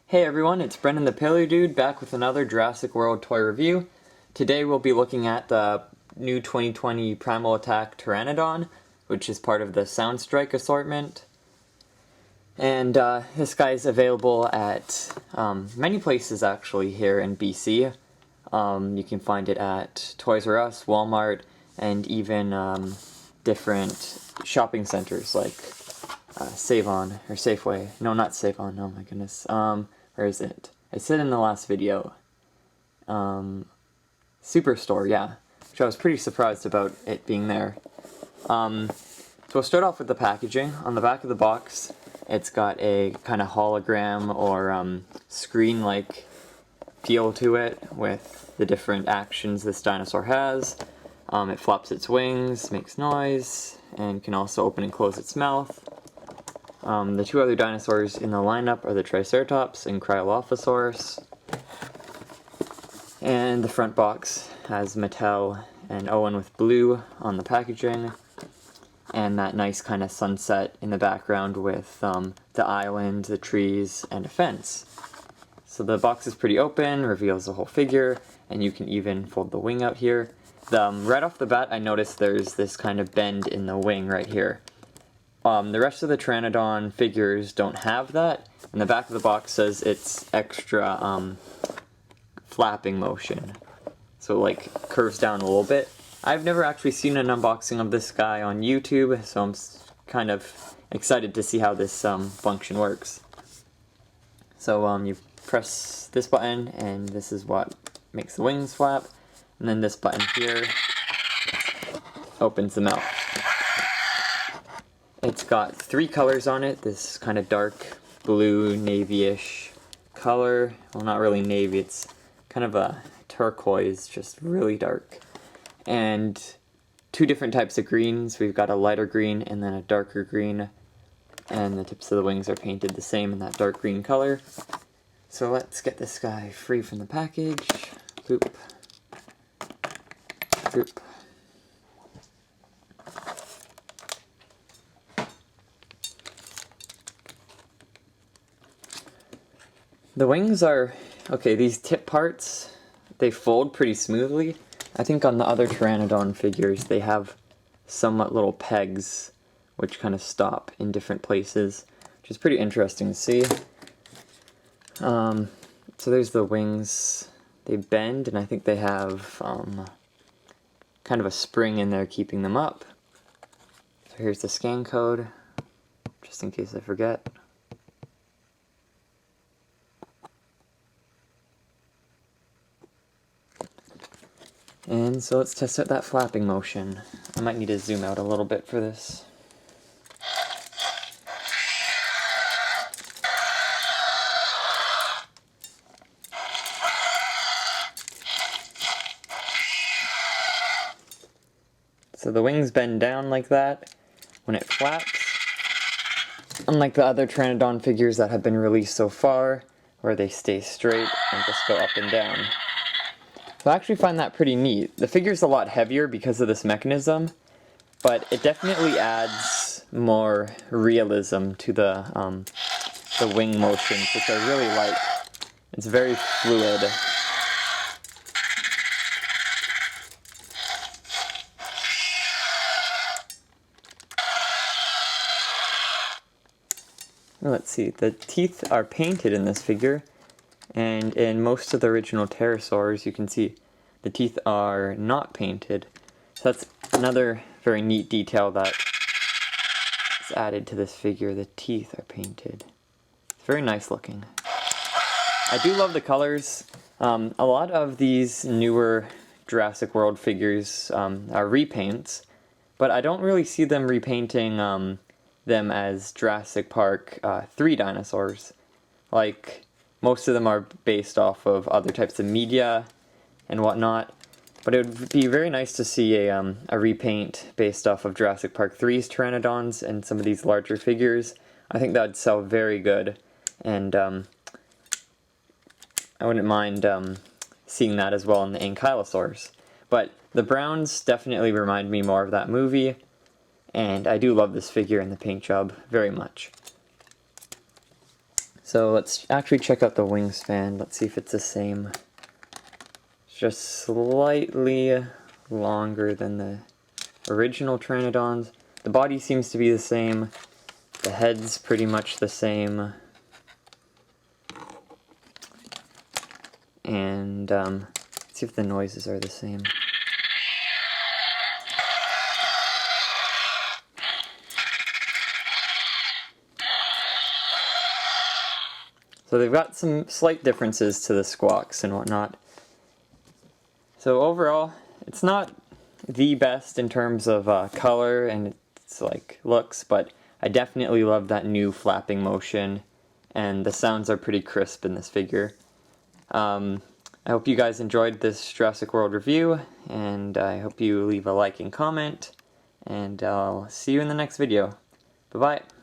Hey everyone, it's Brendan the Paleo Dude back with another Jurassic World toy review. Today we'll be looking at the new 2020 Primal Attack Pteranodon, which is part of the Soundstrike assortment. And this guy is available at many places actually here in BC. You can find it at Toys R Us, Walmart, and even different shopping centers like Save-On, or Safeway. No, not Save-On, oh my goodness. Where is it? I said in the last video. Superstore, yeah. Which I was pretty surprised about it being there. So we'll start off with the packaging. On the back of the box, it's got a kind of hologram or screen-like feel to it with the different actions this dinosaur has. It flaps its wings, makes noise, and can also open and close its mouth. The two other dinosaurs in the lineup are the Triceratops and monolophosaurus. And the front box has Mattel and Owen with blue on the packaging. And that nice kind of sunset in the background with the island, the trees, and a fence. So the box is pretty open, reveals the whole figure, and you can even fold the wing out here. Right off the bat, I noticed there's this kind of bend in the wing right here. The rest of the Pteranodon figures don't have that, and the back of the box says it's extra flapping motion. So it like curves down a little bit. I've never actually seen an unboxing of this guy on YouTube, so I'm kind of excited to see how this function works. So you press this button, and this is what makes the wings flap, and then this button here opens the mouth. It's got three colors on it, this kind of dark blue, navy-ish color. Well, not really navy, it's kind of a turquoise, just really dark. And two different types of greens. We've got a lighter green and then a darker green. And the tips of the wings are painted the same in that dark green color. So let's get this guy free from the package. Boop. Boop. The wings are, okay, these tip parts, they fold pretty smoothly. I think on the other Pteranodon figures they have somewhat little pegs which kind of stop in different places, which is pretty interesting to see. So there's the wings. They bend, and I think they have kind of a spring in there keeping them up. So here's the scan code, just in case I forget. And so let's test out that flapping motion. I might need to zoom out a little bit for this. So the wings bend down like that when it flaps. Unlike the other Pteranodon figures that have been released so far, where they stay straight and just go up and down. So I actually find that pretty neat. The figure's a lot heavier because of this mechanism, but it definitely adds more realism to the wing motions, which I really like. It's very fluid. Let's see, the teeth are painted in this figure. And in most of the original pterosaurs, you can see the teeth are not painted. So that's another very neat detail that is added to this figure. The teeth are painted. It's very nice looking. I do love the colors. A lot of these newer Jurassic World figures are repaints, but I don't really see them repainting them as Jurassic Park 3 dinosaurs. Like, most of them are based off of other types of media and whatnot, but it would be very nice to see a repaint based off of Jurassic Park 3's Pteranodons and some of these larger figures. I think that would sell very good, and I wouldn't mind seeing that as well in the Ankylosaurs. But the browns definitely remind me more of that movie, and I do love this figure and the paint job very much. So let's actually check out the wingspan. Let's see if it's the same. It's just slightly longer than the original Pteranodons. The body seems to be the same. The head's pretty much the same. And let's see if the noises are the same. So they've got some slight differences to the squawks and whatnot. So overall, it's not the best in terms of color and its like looks, but I definitely love that new flapping motion, and the sounds are pretty crisp in this figure. I hope you guys enjoyed this Jurassic World review, and I hope you leave a like and comment, and I'll see you in the next video. Bye-bye.